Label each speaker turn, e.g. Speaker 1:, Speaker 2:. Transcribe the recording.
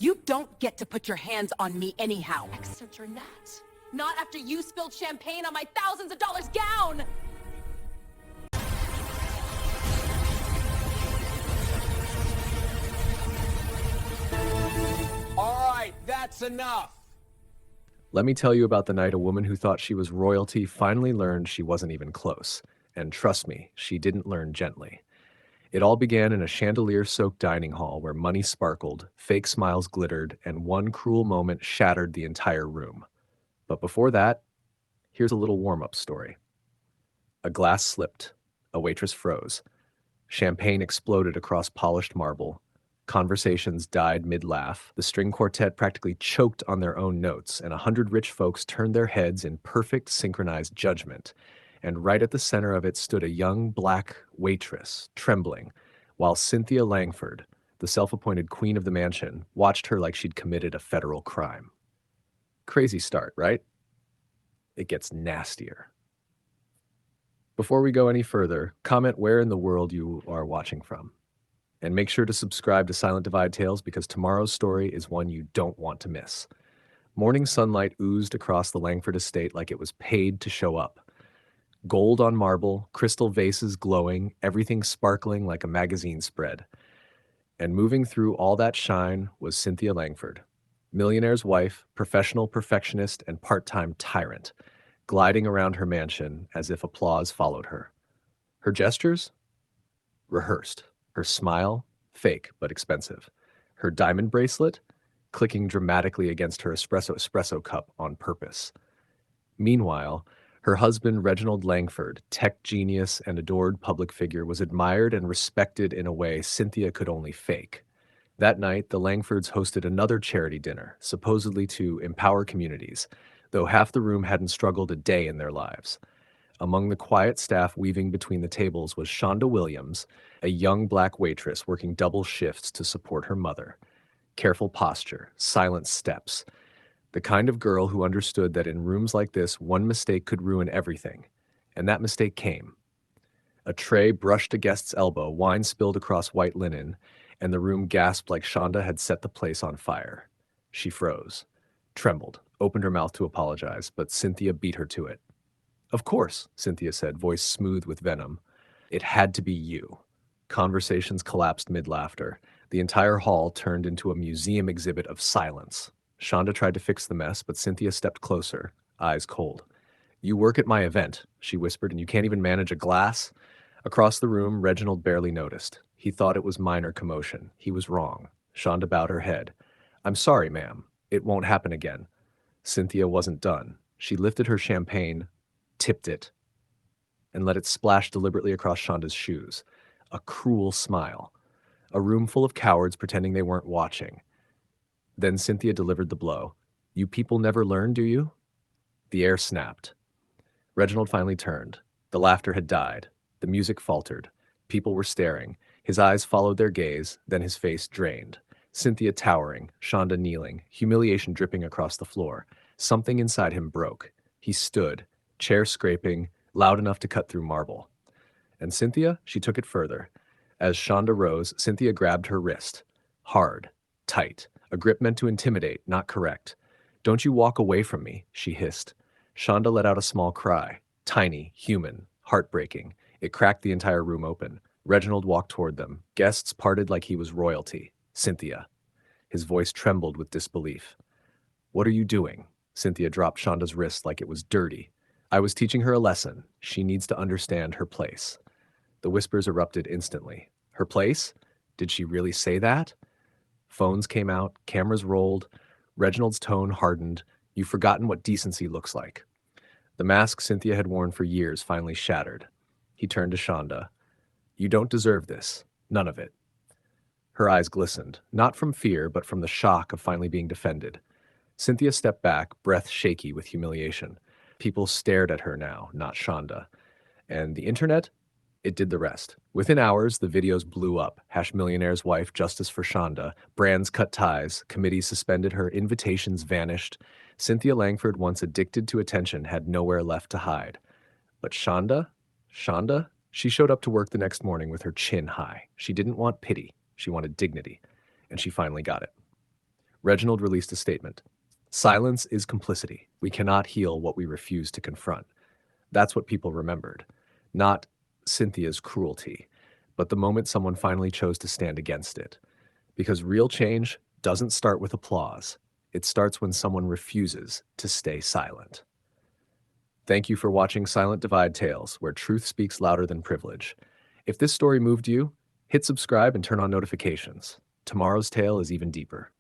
Speaker 1: You don't get to put your hands on me anyhow. Except you're not. Not after you spilled champagne on my thousands of dollars gown!
Speaker 2: All right, that's enough.
Speaker 3: Let me tell you about the night a woman who thought she was royalty finally learned she wasn't even close. And trust me, she didn't learn gently. It all began in a chandelier-soaked dining hall where money sparkled, fake smiles glittered, and one cruel moment shattered the entire room. But before that, here's a little warm-up story. A glass slipped. A waitress froze. Champagne exploded across polished marble. Conversations died mid-laugh. The string quartet practically choked on their own notes, and 100 rich folks turned their heads in perfect synchronized judgment. And right at the center of it stood a young black waitress, trembling, while Cynthia Langford, the self-appointed queen of the mansion, watched her like she'd committed a federal crime. Crazy start, right? It gets nastier. Before we go any further, comment where in the world you are watching from. And make sure to subscribe to Silent Divide Tales because tomorrow's story is one you don't want to miss. Morning sunlight oozed across the Langford estate like it was paid to show up. Gold on marble, crystal vases glowing, everything sparkling like a magazine spread. And moving through all that shine was Cynthia Langford, millionaire's wife, professional perfectionist, and part-time tyrant, gliding around her mansion as if applause followed her. Her gestures? Rehearsed. Her smile? Fake, but expensive. Her diamond bracelet? Clicking dramatically against her espresso cup on purpose. Meanwhile, her husband, Reginald Langford, tech genius and adored public figure, was admired and respected in a way Cynthia could only fake. That night, the Langfords hosted another charity dinner, supposedly to empower communities, though half the room hadn't struggled a day in their lives. Among the quiet staff weaving between the tables was Shonda Williams, a young black waitress working double shifts to support her mother. Careful posture, silent steps. The kind of girl who understood that in rooms like this, one mistake could ruin everything. And that mistake came. A tray brushed a guest's elbow, wine spilled across white linen, and the room gasped like Shonda had set the place on fire. She froze, trembled, opened her mouth to apologize, but Cynthia beat her to it. "Of course," Cynthia said, voice smooth with venom. "It had to be you." Conversations collapsed mid-laughter. The entire hall turned into a museum exhibit of silence. Shonda tried to fix the mess, but Cynthia stepped closer, eyes cold. "You work at my event," she whispered, "and you can't even manage a glass?" Across the room, Reginald barely noticed. He thought it was minor commotion. He was wrong. Shonda bowed her head. "I'm sorry, ma'am. It won't happen again." Cynthia wasn't done. She lifted her champagne, tipped it, and let it splash deliberately across Shonda's shoes. A cruel smile. A room full of cowards pretending they weren't watching. Then Cynthia delivered the blow. "You people never learn, do you?" The air snapped. Reginald finally turned. The laughter had died. The music faltered. People were staring. His eyes followed their gaze, then his face drained. Cynthia towering, Shonda kneeling, humiliation dripping across the floor. Something inside him broke. He stood, chair scraping, loud enough to cut through marble. And Cynthia, she took it further. As Shonda rose, Cynthia grabbed her wrist. Hard, tight, a grip meant to intimidate, not correct. "Don't you walk away from me," she hissed. Shonda let out a small cry, tiny, human, heartbreaking. It cracked the entire room open. Reginald walked toward them. Guests parted like he was royalty. Cynthia. His voice trembled with disbelief. "What are you doing?" Cynthia dropped Shonda's wrist like it was dirty. "I was teaching her a lesson. She needs to understand her place." The whispers erupted instantly. Her place? Did she really say that? Phones came out, cameras rolled. Reginald's tone hardened. "You've forgotten what decency looks like." The mask Cynthia had worn for years finally shattered. He turned to Shonda. "You don't deserve this. None of it." Her eyes glistened, not from fear, but from the shock of finally being defended. Cynthia stepped back, breath shaky with humiliation. People stared at her now, not Shonda. And the internet? It did the rest. Within hours, the videos blew up. #Millionaire's wife, justice for Shonda. Brands cut ties. Committees suspended her. Invitations vanished. Cynthia Langford, once addicted to attention, had nowhere left to hide. But Shonda? Shonda? She showed up to work the next morning with her chin high. She didn't want pity. She wanted dignity. And she finally got it. Reginald released a statement. Silence is complicity. We cannot heal what we refuse to confront. That's what people remembered. Not Cynthia's cruelty, but the moment someone finally chose to stand against it. Because real change doesn't start with applause. It starts when someone refuses to stay silent. Thank you for watching Silent Divide Tales, where truth speaks louder than privilege. If this story moved you, hit subscribe and turn on notifications. Tomorrow's tale is even deeper.